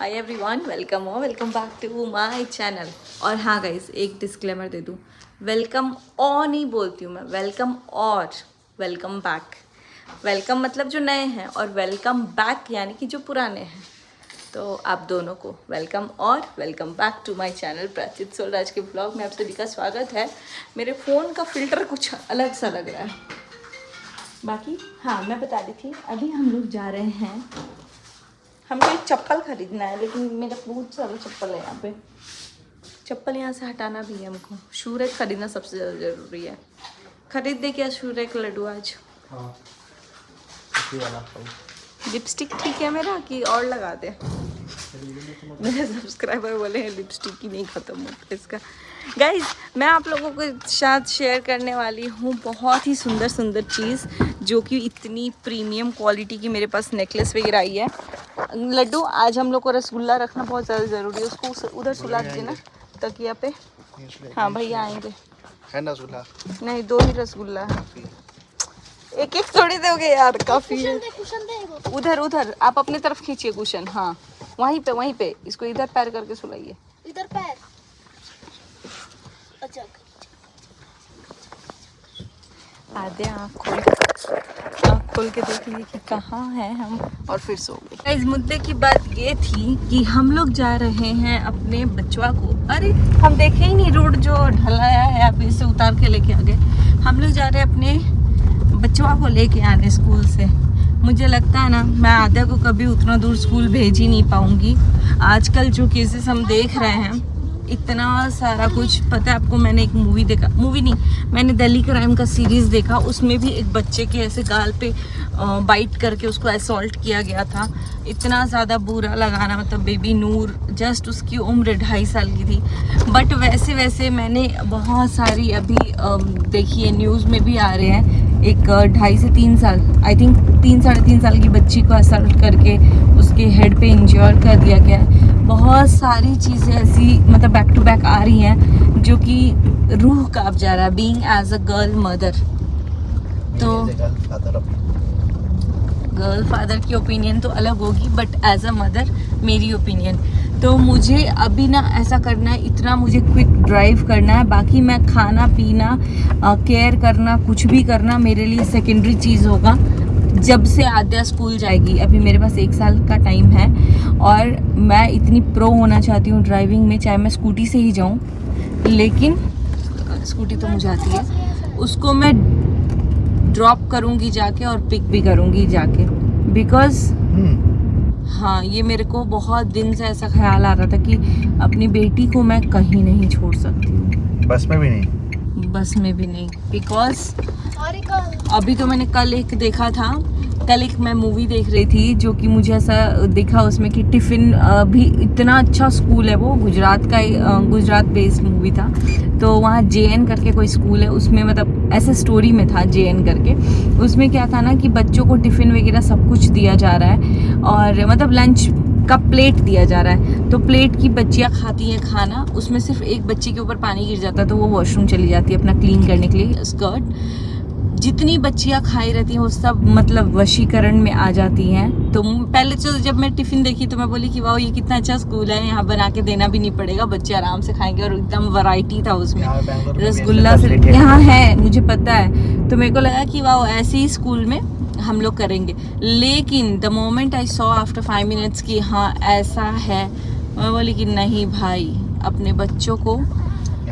Hi everyone, welcome back to my channel. और हाँ guys, एक डिस्क्लेमर दे दूँ, वेलकम और नहीं बोलती हूँ मैं, वेलकम और वेलकम बैक। वेलकम मतलब जो नए हैं और वेलकम बैक यानी कि जो पुराने हैं। तो आप दोनों को वेलकम और welcome back to my channel Prachit Solraj के ब्लॉग में आप सभी का स्वागत है। मेरे फ़ोन का फ़िल्टर कुछ अलग सा लग रहा है। बाकी हाँ, मैं बता रही थी अभी हम लोग जा रहे हैं, हमको एक चप्पल खरीदना है, लेकिन मेरा बहुत सारा चप्पल है यहाँ पे। चप्पल यहाँ से हटाना भी है हमको। शू रैक खरीदना सबसे ज़्यादा ज़रूरी है। खरीद दे क्या शू रैक लड्डू आज? हाँ, लिपस्टिक ठीक है मेरा कि और लगा दे? मेरे सब्सक्राइबर बोले हैं लिपस्टिक ही नहीं ख़त्म होता इसका। गाइज, मैं आप लोगों के साथ शेयर करने वाली हूँ बहुत ही सुंदर सुंदर चीज़, जो कि इतनी प्रीमियम क्वालिटी की मेरे पास नेकलेस वगैरह आई है। लड्डू, आज हम लोग को रसगुल्ला रखना बहुत ज़्यादा ज़रूरी है। उसको उधर सुला दीजिए ना तकिया पे। हाँ भैया आएंगे। है ना रसगुल्ला? नहीं, 2 ही रसगुल्ला है। एक एक थोड़ी दोगे यार, काफ़ी है। उधर उधर आप अपनी तरफ खींचिए कुशन। हाँ, वहीं पे इसको इधर पैर करके सुलाइए। इधर पैर। अच्छा, आधे आँख खोल के देख लीजिए कि कहाँ हैं हम, और फिर सो गए। इस मुद्दे की बात ये थी कि हम लोग जा रहे हैं अपने बचवा को, अरे हम देखे ही नहीं रोड जो ढलाया है, आप इसे उतार के लेके आ गए। हम लोग जा रहे हैं अपने बचवा को लेके आने स्कूल से। मुझे लगता है ना, मैं आद्या को कभी उतना दूर स्कूल भेज ही नहीं पाऊंगी। आजकल जो केसेस हम देख रहे हैं, इतना सारा कुछ पता है आपको। मैंने एक मैंने दिल्ली क्राइम का सीरीज़ देखा। उसमें भी एक बच्चे के ऐसे गाल पे बाइट करके उसको असॉल्ट किया गया था। इतना ज़्यादा बुरा लगाना, मतलब बेबी नूर, जस्ट उसकी उम्र 2.5 साल की थी। बट वैसे मैंने बहुत सारी अभी देखी है, न्यूज़ में भी आ रहे हैं। एक 2.5 से 3 साल, आई थिंक 3-3.5 साल की बच्ची को असॉल्ट करके उसके हेड पे इंज्योर कर दिया गया है। बहुत सारी चीज़ें ऐसी मतलब बैक टू बैक आ रही हैं जो कि रूह कांप जा रहा है, being as a girl mother. तो गर्ल फादर की ओपिनियन तो अलग होगी, बट एज अ मदर मेरी ओपिनियन। तो मुझे अभी ना ऐसा करना है, इतना मुझे क्विक ड्राइव करना है। बाकी मैं खाना पीना, केयर करना, कुछ भी करना मेरे लिए सेकेंडरी चीज़ होगा जब से आद्या स्कूल जाएगी। अभी मेरे पास 1 साल का टाइम है और मैं इतनी प्रो होना चाहती हूँ ड्राइविंग में, चाहे मैं स्कूटी से ही जाऊँ। लेकिन स्कूटी तो मुझे आती है, उसको मैं ड्रॉप करूँगी जाके और पिक भी करूँगी जाके। बिकॉज हाँ, ये मेरे को बहुत दिन से ऐसा ख्याल आ रहा था कि अपनी बेटी को मैं कहीं नहीं छोड़ सकती हूँ। बस में भी नहीं। बिकॉज अभी तो मैंने कल एक मैं मूवी देख रही थी, जो कि मुझे ऐसा दिखा उसमें कि टिफ़िन भी इतना अच्छा स्कूल है। वो गुजरात बेस्ड मूवी था। तो वहाँ JN करके कोई स्कूल है, उसमें मतलब ऐसे स्टोरी में था JN करके। उसमें क्या था ना कि बच्चों को टिफ़िन वगैरह सब कुछ दिया जा रहा है, और मतलब लंच का प्लेट दिया जा रहा है। तो प्लेट की बच्चियाँ खाती हैं खाना, उसमें सिर्फ एक बच्ची के ऊपर पानी गिर जाता है तो वो वॉशरूम चली जाती है अपना क्लीन करने के लिए। स्कर्ट जितनी बच्चियाँ खाई रहती हैं वो सब मतलब वशीकरण में आ जाती हैं। तो पहले तो जब मैं टिफ़िन देखी तो मैं बोली कि वाह, ये कितना अच्छा स्कूल है, यहाँ बना के देना भी नहीं पड़ेगा, बच्चे आराम से खाएंगे। और एकदम वैरायटी था उसमें, रसगुल्ला से यहाँ है, मुझे पता है। तो मेरे को लगा कि वाह, ऐसे ही स्कूल में हम लोग करेंगे। लेकिन the moment I saw after 5 minutes कि हाँ ऐसा है, मैं बोली कि नहीं भाई, अपने बच्चों को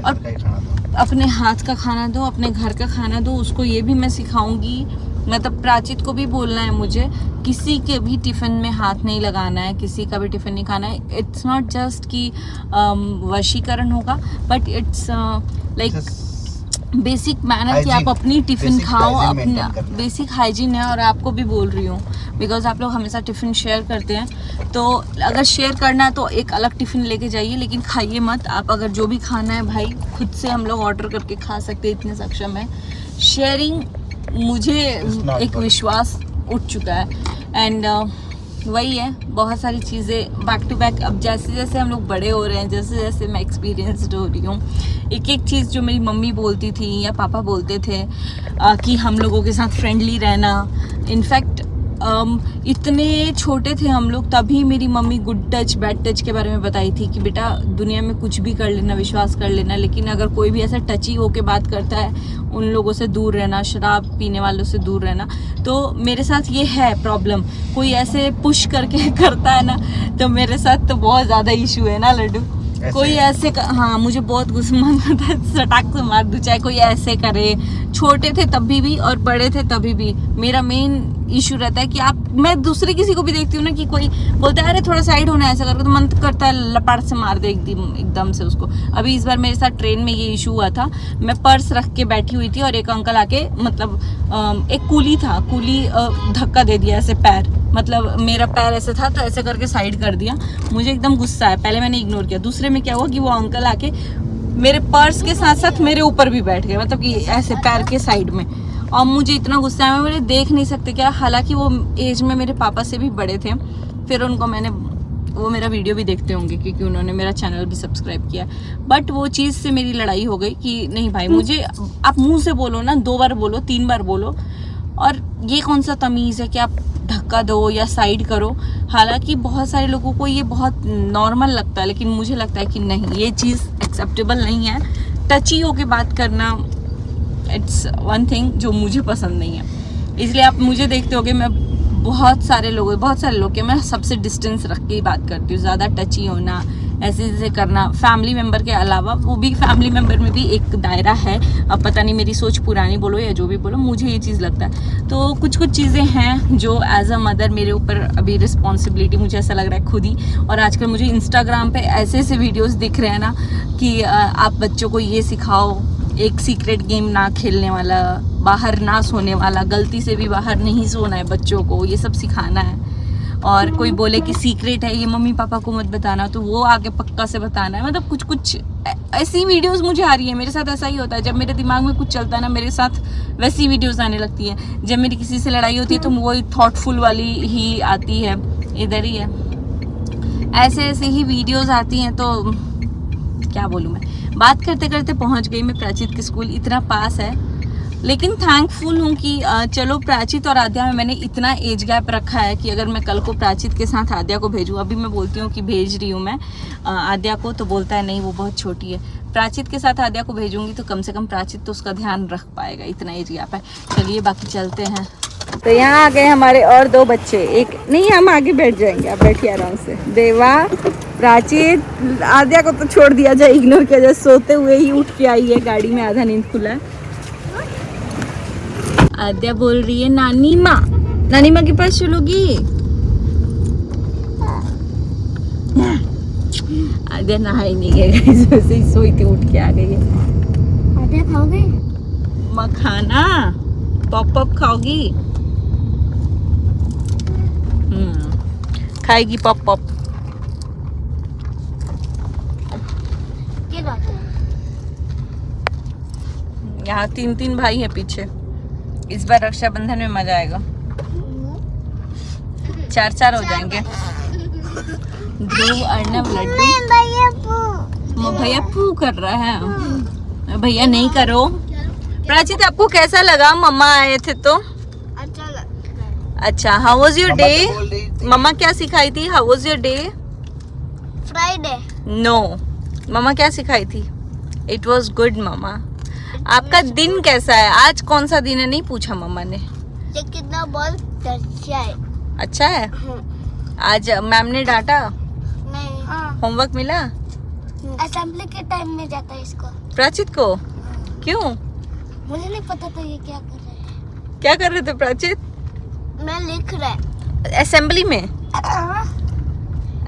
और अपने हाथ का खाना दो, अपने घर का खाना दो। उसको ये भी मैं सिखाऊंगी, मतलब प्राचित को भी बोलना है मुझे, किसी के भी टिफ़िन में हाथ नहीं लगाना है, किसी का भी टिफ़िन नहीं खाना है। इट्स नॉट जस्ट कि वशीकरण होगा, but it's like basic manner कि आप अपनी टिफ़िन खाओ, अपना बेसिक हाइजीन है। और आपको भी बोल रही हूँ, बिकॉज आप लोग हमेशा टिफ़िन शेयर करते हैं, तो अगर शेयर करना है तो एक अलग टिफ़िन लेके जाइए, लेकिन खाइए मत। आप अगर जो भी खाना है भाई, खुद से हम लोग ऑर्डर करके खा सकते हैं, इतने सक्षम है। शेयरिंग मुझे एक विश्वास उठ चुका है। एंड वही है, बहुत सारी चीज़ें बैक टू बैक। अब जैसे जैसे हम लोग बड़े हो रहे हैं, जैसे जैसे मैं एक्सपीरियंसड हो रही हूँ, एक एक चीज़ जो मेरी मम्मी बोलती थी या पापा बोलते थे कि हम लोगों के साथ फ्रेंडली रहना। इनफैक्ट इतने छोटे थे हम लोग तभी मेरी mummy good touch bad touch के बारे में बताई थी कि बेटा दुनिया में कुछ भी कर लेना, विश्वास कर लेना, लेकिन अगर कोई भी ऐसा टची होके बात करता है उन लोगों से दूर रहना, शराब पीने वालों से दूर रहना। तो मेरे साथ ये है प्रॉब्लम, कोई ऐसे पुश करके करता है ना तो मेरे साथ तो बहुत ज़्यादा इशू है ना लड्डू। कोई ऐसे हाँ मुझे बहुत गुस्सा आता है, सटाक से मार दूँ, चाहे कोई ऐसे करे। छोटे थे तभी भी और बड़े थे तभी भी मेरा मेन इशू रहता है कि मैं दूसरे किसी को भी देखती हूँ ना कि कोई बोलता है अरे थोड़ा साइड होना है ऐसा करके, तो मन करता है लपाट से मार दे एकदम से उसको। अभी इस बार मेरे साथ ट्रेन में ये इशू हुआ था, मैं पर्स रख के बैठी हुई थी और एक अंकल आके मतलब एक कूली था, कूली धक्का दे दिया ऐसे पैर, मतलब मेरा पैर ऐसे था तो ऐसे करके साइड कर दिया। मुझे एकदम गुस्सा है, पहले मैंने इग्नोर किया। दूसरे में क्या हुआ कि वो अंकल आके मेरे पर्स के साथ साथ मेरे ऊपर भी बैठ गए, मतलब कि ऐसे पैर के साइड में। और मुझे इतना गुस्सा है, मैं बोले देख नहीं सकते क्या, हालांकि वो एज में मेरे पापा से भी बड़े थे। फिर उनको वो मेरा वीडियो भी देखते होंगे क्योंकि उन्होंने मेरा चैनल भी सब्सक्राइब किया, बट वो चीज़ से मेरी लड़ाई हो गई कि नहीं भाई मुझे आप मुंह से बोलो ना, 2 बार बोलो 3 बार बोलो, और ये कौन सा तमीज़ है कि आप धक्का दो या साइड करो। हालांकि बहुत सारे लोगों को ये बहुत नॉर्मल लगता है, लेकिन मुझे लगता है कि नहीं, ये चीज़ एक्सेप्टेबल नहीं है। टची होके बात करना इट्स वन थिंग जो मुझे पसंद नहीं है। इसलिए आप मुझे देखते होगे मैं बहुत सारे लोग के मैं सबसे डिस्टेंस रख के ही बात करती हूँ। ज़्यादा टची होना, ऐसे करना फैमिली मेम्बर के अलावा, वो भी फैमिली मेम्बर में भी एक दायरा है। अब पता नहीं मेरी सोच पुरानी बोलो या जो भी बोलो, मुझे ये चीज़ लगता है। तो कुछ चीज़ें हैं जो एज अ मदर मेरे ऊपर अभी रिस्पॉन्सिबिलिटी मुझे ऐसा लग रहा है खुद ही। और आजकल मुझे इंस्टाग्राम पे ऐसे वीडियोज़ दिख रहे हैं ना कि आप बच्चों को ये सिखाओ, एक सीक्रेट गेम ना खेलने वाला, बाहर ना सोने वाला, गलती से भी बाहर नहीं सोना है बच्चों को, ये सब सिखाना है। और कोई बोले कि सीक्रेट है ये मम्मी पापा को मत बताना, तो वो आगे पक्का से बताना है। मतलब कुछ ऐसी वीडियोस मुझे आ रही है। मेरे साथ ऐसा ही होता है, जब मेरे दिमाग में कुछ चलता है ना मेरे साथ वैसी वीडियोस आने लगती है। जब मेरी किसी से लड़ाई होती है तो वो थॉटफुल वाली ही आती है, इधर ही है, ऐसे ही वीडियोस आती हैं। तो क्या बोलूँ मैं, बात करते करते पहुंच गई मैं प्राचित के स्कूल, इतना पास है। लेकिन थैंकफुल हूँ कि चलो प्राचित और आद्या में मैंने इतना एज गैप रखा है कि अगर मैं कल को प्राचित के साथ आद्या को भेजूँ, अभी मैं बोलती हूँ कि भेज रही हूँ मैं आद्या को, तो बोलता है नहीं वो बहुत छोटी है। प्राचित के साथ आद्या को भेजूँगी तो कम से कम प्राचित तो उसका ध्यान रख पाएगा, इतना एज गैप है। चलिए बाकी चलते हैं। तो यहाँ आ गए हमारे और 2 बच्चे, एक नहीं हम आगे बैठ जाएंगे, आप बैठिए आराम से। देवा, प्राचित, आद्या को तो छोड़ दिया जाए, इग्नोर किया जाए, सोते हुए ही उठ के आई है, गाड़ी में आधा नींद खुला है। आद्या बोल रही है नानी माँ के पास चलोगी? आद्या नहा ही नहीं गई, वैसे ही सोई थी, उठ के आ गई है। आद्या खाओगे मखाना? पॉप खाओगी? खाएगी पॉप। ये बात है। यहाँ 3 भाई है पीछे। इस बार रक्षाबंधन में मजा आएगा, 4 हो जाएंगे। ध्रुव, अर्णव, लड्डू। भैया पू कर रहा है। भैया नहीं करो। प्राचित आपको कैसा लगा, मम्मा आए थे तो? अच्छा, हाउ वाज योर डे? मम्मा क्या सिखाई थी? How was your day? Friday. No, मम्मा क्या सिखाई थी? It was good mama. आपका दिन कैसा है? आज कौन सा दिन है नहीं पूछा मम्मा ने। ये कितना बहुत अच्छा है। अच्छा है। आज मैम ने डांटा? नहीं। होमवर्क मिला? असेंबली के टाइम में जाता है इसको। प्राचित को? क्यों? मुझे नहीं पता था ये क्या कर रहे हैं। क्या कर रहे थे प्राचित? मैं लिख रहा है। असेंबली में?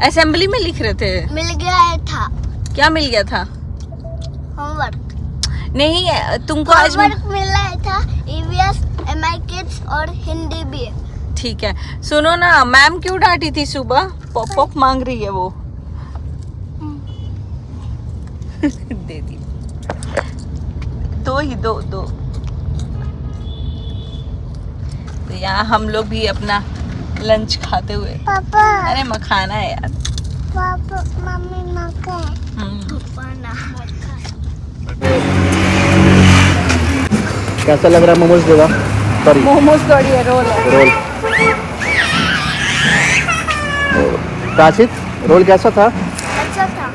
असेंबली में लिख रहे थे? मिल गया था। क्या मिल गया था? होमवर्क। नहीं, तुमको आज होमवर्क मिला था, ईवीएस, एमआई किड्स और हिंदी भी। ठीक है, सुनो ना, मैम क्यों डांटी थी सुबह? पॉप मांग रही है वो। दे दी। 2 ही दो। तो यहाँ हम लोग भी अपना लंच खाते हुए। पापा। अरे मखाना है यार। पापा, मम्मी मक्खन। कैसा लग रहा है मोमोज देगा? सॉरी मोमोज थोड़ी है, रोल है। रोल। काशिद, रोल कैसा था? अच्छा था।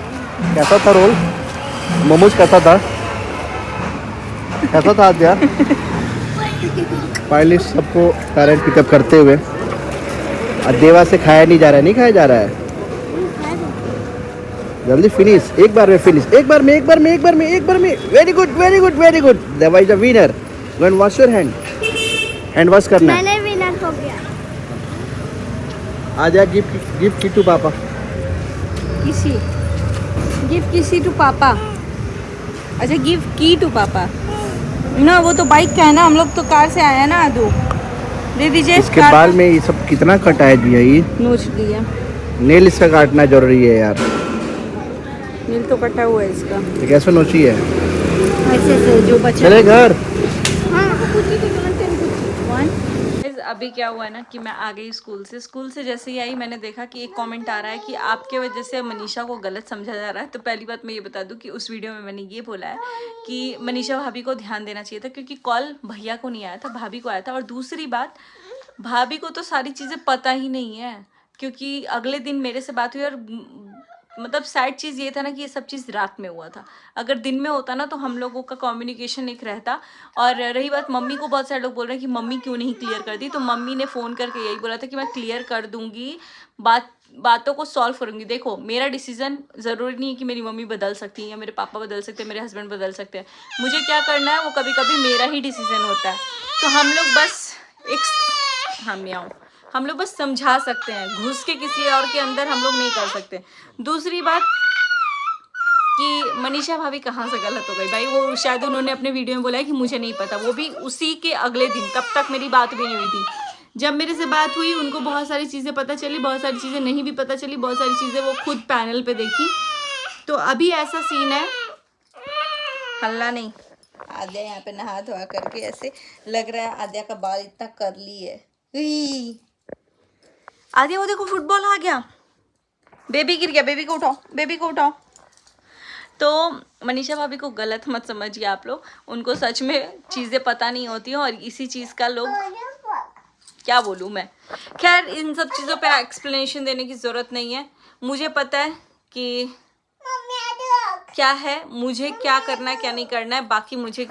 कैसा था रोल? मोमोज कैसा था? कैसा था आद्या? फाइनली सबको पेरेंट पिकअप करते हुए देवा से खाया नहीं जा रहा है, नहीं खाया जा रहा है। जल्दी फिनिश, एक बार में फिनिश, एक बार में। Very good. Deva is the winner. Go and wash your hand wash करना है। मैंने विनर हो गया। आ जा, गिफ्ट की टू पापा। गिफ्ट किसी टू पापा। अच्छा, गिफ्ट की टू पापा ना, वो तो बाइक का है ना, हम लोग तो कार से आए हैं ना। आदू दे दीजिए। इसके बाल में ये सब कितना कटाया दिया, ये नोच दिया। नेल इसका काटना जरूरी है यार। नील तो कटा हुआ है इसका। ये कैसे नोची है? ऐसे से जो बचा। चले घर। अभी क्या हुआ है ना कि मैं आ गई स्कूल से जैसे ही आई मैंने देखा कि एक कमेंट आ रहा है कि आपके वजह से मनीषा को गलत समझा जा रहा है। तो पहली बात मैं ये बता दूं कि उस वीडियो में मैंने ये बोला है कि मनीषा भाभी को ध्यान देना चाहिए था, क्योंकि कॉल भैया को नहीं आया था, भाभी को आया था। और दूसरी बात, भाभी को तो सारी चीज़ें पता ही नहीं है, क्योंकि अगले दिन मेरे से बात हुई और मतलब सैड चीज़ ये था ना कि ये सब चीज़ रात में हुआ था। अगर दिन में होता ना तो हम लोगों का कम्युनिकेशन एक रहता। और रही बात मम्मी को, बहुत सारे लोग बोल रहे हैं कि मम्मी क्यों नहीं क्लियर कर दी, तो मम्मी ने फ़ोन करके यही बोला था कि मैं क्लियर कर दूंगी, बातों को सॉल्व करूंगी। देखो, मेरा डिसीजन ज़रूरी नहीं है कि मेरी मम्मी बदल सकती है या मेरे पापा बदल सकते हैं, मेरे हस्बैंड बदल सकते हैं। मुझे क्या करना है वो कभी कभी मेरा ही डिसीजन होता है। तो हम लोग बस हम लोग बस समझा सकते हैं, घुस के किसी और के अंदर हम लोग नहीं कर सकते। दूसरी बात कि मनीषा भाभी कहाँ से गलत हो गई भाई, वो शायद उन्होंने अपने वीडियो में बोला है कि मुझे नहीं पता, वो भी उसी के अगले दिन। तब तक मेरी बात भी नहीं हुई थी। जब मेरे से बात हुई उनको बहुत सारी चीज़ें पता चली, बहुत सारी चीज़ें नहीं भी पता चली, बहुत सारी चीज़ें वो खुद पैनल पे देखी। तो अभी ऐसा सीन है, हल्ला नहीं। आद्या यहाँ पे नहा धोआ करके ऐसे लग रहा है आद्या का बाल इतना कर्ली है। आद्या वो देखो फुटबॉल आ गया, बेबी गिर गया, बेबी को उठाओ। तो मनीषा भाभी को गलत मत समझिए आप लोग, उनको सच में चीज़ें पता नहीं होती हैं और इसी चीज़ का लोग, क्या बोलूँ मैं। खैर, इन सब चीज़ों पे एक्सप्लेनेशन देने की ज़रूरत नहीं है। मुझे पता है कि क्या है, मुझे क्या करना है क्या नहीं करना है। बाकी मुझे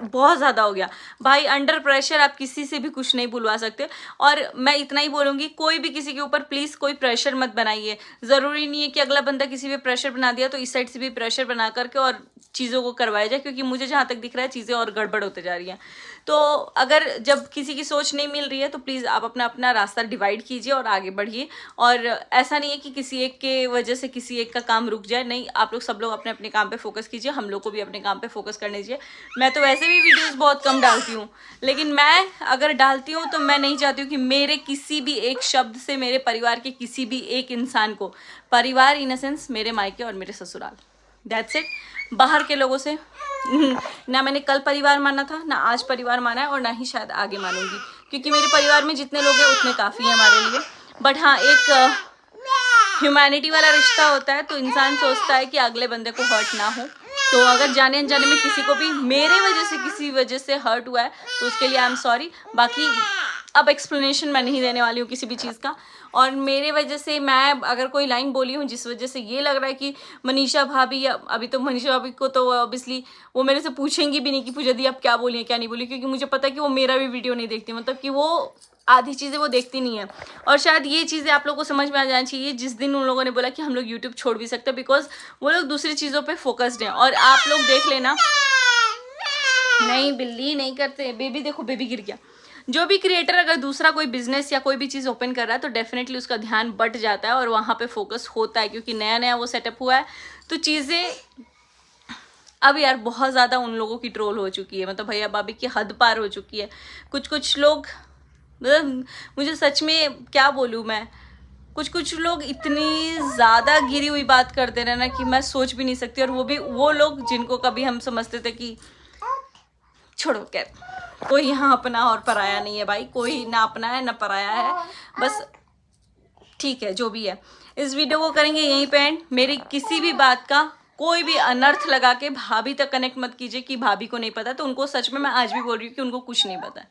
बहुत ज़्यादा हो गया भाई, अंडर प्रेशर आप किसी से भी कुछ नहीं बुलवा सकते। और मैं इतना ही बोलूँगी, कोई भी किसी के ऊपर प्लीज़ कोई प्रेशर मत बनाइए। ज़रूरी नहीं है कि अगला बंदा किसी पे प्रेशर बना दिया तो इस साइड से भी प्रेशर बना करके और चीज़ों को करवाया जाए, क्योंकि मुझे जहाँ तक दिख रहा है चीज़ें और गड़बड़ होते जा रही हैं। तो अगर जब किसी की सोच नहीं मिल रही है तो प्लीज़ आप अपना रास्ता डिवाइड कीजिए और आगे बढ़िए। और ऐसा नहीं है कि किसी एक के वजह से किसी एक का काम रुक जाए, नहीं, आप लोग सब लोग अपने अपने काम पे फोकस कीजिए, हम लोग को भी अपने काम पे फोकस करने दीजिए। मैं तो वैसे भी वीडियोस बहुत कम डालती हूँ, लेकिन मैं अगर डालती हूँ तो मैं नहीं चाहती हूँ कि मेरे किसी भी एक शब्द से मेरे परिवार के किसी भी एक इंसान को, परिवार इन अ सेंस मेरे मायके और मेरे ससुराल, दैट्स इट, बाहर के लोगों से ना मैंने कल परिवार माना था, ना आज परिवार माना है और ना ही शायद आगे मानूंगी, क्योंकि मेरे परिवार में जितने लोग हैं उतने काफ़ी हैं हमारे लिए। बट हाँ, एक ह्यूमैनिटी वाला रिश्ता होता है, तो इंसान सोचता है कि अगले बंदे को हर्ट ना हो। तो अगर जाने अनजाने में किसी को भी मेरे वजह से किसी वजह से हर्ट हुआ है तो उसके लिए आई एम सॉरी। बाकी अब एक्सप्लेनेशन मैं नहीं देने वाली हूँ किसी भी चीज़ का। और मेरे वजह से मैं अगर कोई लाइन बोली हूँ जिस वजह से ये लग रहा है कि मनीषा भाभी, अभी तो मनीषा भाभी को तो ऑब्वियसली वो मेरे से पूछेंगी भी नहीं कि पूजा दी आप क्या बोली क्या नहीं बोली, क्योंकि मुझे पता है कि वो मेरा भी वीडियो नहीं देखती, मतलब कि वो आधी चीज़ें वो देखती नहीं है। और शायद ये चीज़ें आप लोगों को समझ में आ जानी चाहिए जिस दिन उन लोगों ने बोला कि हम लोग यूट्यूब छोड़ भी सकते हैं, बिकॉज वो लोग दूसरी चीज़ों पे फोकस्ड हैं। और आप लोग देख लेना, नहीं बिल्ली नहीं करते, बेबी देखो बेबी गिर गया। जो भी क्रिएटर अगर दूसरा कोई बिजनेस या कोई भी चीज़ ओपन कर रहा है तो डेफिनेटली उसका ध्यान बट जाता है और वहाँ पे फोकस होता है, क्योंकि नया नया वो सेटअप हुआ है। तो चीज़ें अब यार बहुत ज़्यादा उन लोगों की ट्रोल हो चुकी है, मतलब भैया भाभी की हद पार हो चुकी है। कुछ लोग, मतलब मुझे सच में क्या बोलूँ मैं, कुछ लोग इतनी ज़्यादा गिरी हुई बात कर दे रहे हैं ना कि मैं सोच भी नहीं सकती। और वो भी वो लोग जिनको कभी हम समझते थे कि छोड़ो, खैर कोई यहाँ अपना और पराया नहीं है भाई, कोई ना अपना है ना पराया है, बस ठीक है जो भी है। इस वीडियो को करेंगे यहीं पे एंड। मेरी किसी भी बात का कोई भी अनर्थ लगा के भाभी तक कनेक्ट मत कीजिए कि भाभी को नहीं पता, तो उनको सच में मैं आज भी बोल रही हूँ कि उनको कुछ नहीं पता है,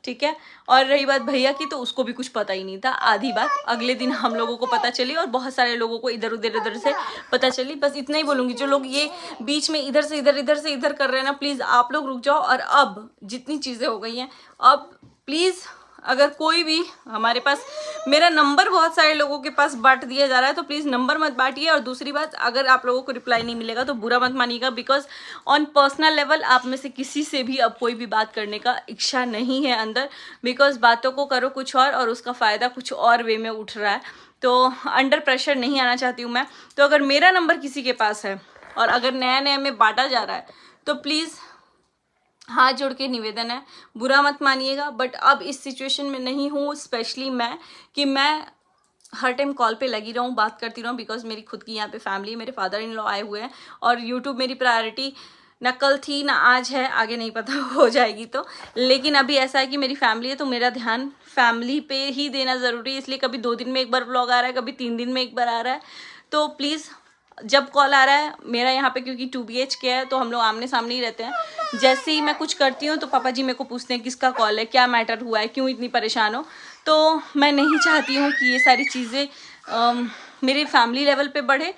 ठीक है। और रही बात भैया की, तो उसको भी कुछ पता ही नहीं था। आधी बात अगले दिन हम लोगों को पता चली और बहुत सारे लोगों को इधर से पता चली। बस इतना ही बोलूँगी, जो लोग ये बीच में इधर से इधर कर रहे हैं ना, प्लीज़ आप लोग रुक जाओ। और अब जितनी चीज़ें हो गई हैं, अब प्लीज़ अगर कोई भी हमारे पास, मेरा नंबर बहुत सारे लोगों के पास बांट दिया जा रहा है, तो प्लीज़ नंबर मत बांटिए। और दूसरी बात, अगर आप लोगों को रिप्लाई नहीं मिलेगा तो बुरा मत मानिएगा, बिकॉज ऑन पर्सनल लेवल आप में से किसी से भी अब कोई भी बात करने का इच्छा नहीं है अंदर, बिकॉज बातों को करो कुछ और उसका फ़ायदा कुछ और वे में उठ रहा है। तो अंडर प्रेशर नहीं आना चाहती हूँ मैं। तो अगर मेरा नंबर किसी के पास है और अगर नया में बांटा जा रहा है, तो प्लीज़ हाथ जोड़ के निवेदन है, बुरा मत मानिएगा। बट अब इस सिचुएशन में नहीं हूँ, स्पेशली मैं, कि मैं हर टाइम कॉल पे लगी रहूँ, बात करती रहूँ, बिकॉज मेरी खुद की यहाँ पे फैमिली, मेरे फादर इन लॉ आए हुए हैं और यूट्यूब मेरी प्रायोरिटी ना कल थी ना आज है, आगे नहीं पता हो जाएगी तो। लेकिन अभी ऐसा है कि मेरी फैमिली है, तो मेरा ध्यान फैमिली पे ही देना ज़रूरी है। इसलिए कभी 2 दिन में एक बार व्लॉग आ रहा है, कभी 3 दिन में एक बार आ रहा है। तो प्लीज़ जब कॉल आ रहा है, मेरा यहाँ पे क्योंकि 2 BHK है, तो हम लोग आमने सामने ही रहते हैं। जैसे ही मैं कुछ करती हूँ तो पापा जी मेरे को पूछते हैं किसका कॉल है, क्या मैटर हुआ है, क्यों इतनी परेशान हो। तो मैं नहीं चाहती हूँ कि ये सारी चीज़ें मेरे फैमिली लेवल पे बढ़े।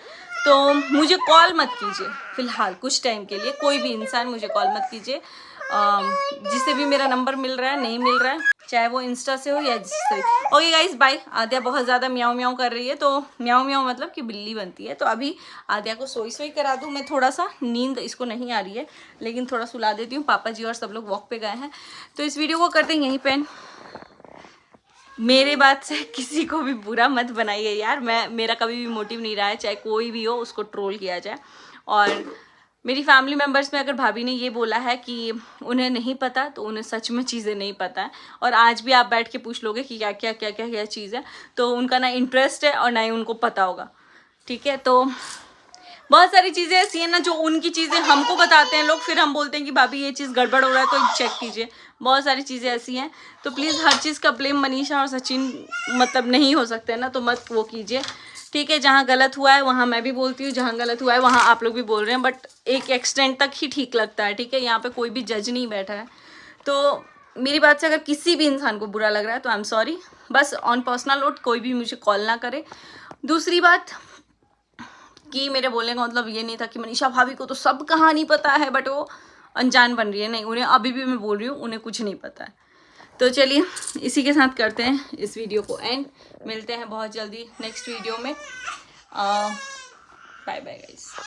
तो मुझे कॉल मत कीजिए फ़िलहाल कुछ टाइम के लिए, कोई भी इंसान मुझे कॉल मत कीजिए। जिससे भी मेरा नंबर मिल रहा है, नहीं मिल रहा है, चाहे वो इंस्टा से हो या जिससे। Okay guys, bye. आद्या बहुत ज़्यादा म्याऊं म्याऊं कर रही है, तो म्याऊं म्याऊं मतलब कि बिल्ली बनती है। तो अभी आद्या को सोई करा दूँ मैं, थोड़ा सा नींद इसको नहीं आ रही है, लेकिन थोड़ा सुला देती हूँ। पापा जी और सब लोग वॉक पे गए हैं, तो इस वीडियो को करते हैं यहीं पे। मेरे बात से किसी को भी बुरा मत बनाइए यार, मेरा कभी भी मोटिव नहीं रहा है, चाहे कोई भी हो उसको ट्रोल किया जाए। और मेरी फैमिली मेम्बर्स में अगर भाभी ने ये बोला है कि उन्हें नहीं पता, तो उन्हें सच में चीज़ें नहीं पता है। और आज भी आप बैठ के पूछ लोगे कि क्या क्या चीज़ है, तो उनका ना इंटरेस्ट है और ना ही उनको पता होगा, ठीक है। तो बहुत सारी चीज़ें ऐसी हैं ना, जो उनकी चीज़ें हमको बताते हैं लोग, फिर हम बोलते हैं कि भाभी ये चीज़ गड़बड़ हो रहा है तो चेक कीजिए। बहुत सारी चीज़ें ऐसी हैं, तो प्लीज़ हर चीज़ का ब्लेम मनीषा और सचिन मतलब नहीं हो सकते हैं ना, तो मत वो कीजिए, ठीक है। जहाँ गलत हुआ है वहाँ मैं भी बोलती हूँ, जहाँ गलत हुआ है वहाँ आप लोग भी बोल रहे हैं, बट एक एक्सटेंट तक ही ठीक लगता है, ठीक है। यहाँ पे कोई भी जज नहीं बैठा है। तो मेरी बात से अगर किसी भी इंसान को बुरा लग रहा है तो आई एम सॉरी। बस ऑन पर्सनल नोट कोई भी मुझे कॉल ना करे। दूसरी बात कि मेरे बोलने का मतलब ये नहीं था कि मनीषा भाभी को तो सब कहानी पता है बट वो अनजान बन रही है, नहीं, उन्हें अभी भी मैं बोल रही हूँ, उन्हें कुछ नहीं पता है। तो चलिए इसी के साथ करते हैं इस वीडियो को एंड, मिलते हैं बहुत जल्दी नेक्स्ट वीडियो में। Bye bye guys.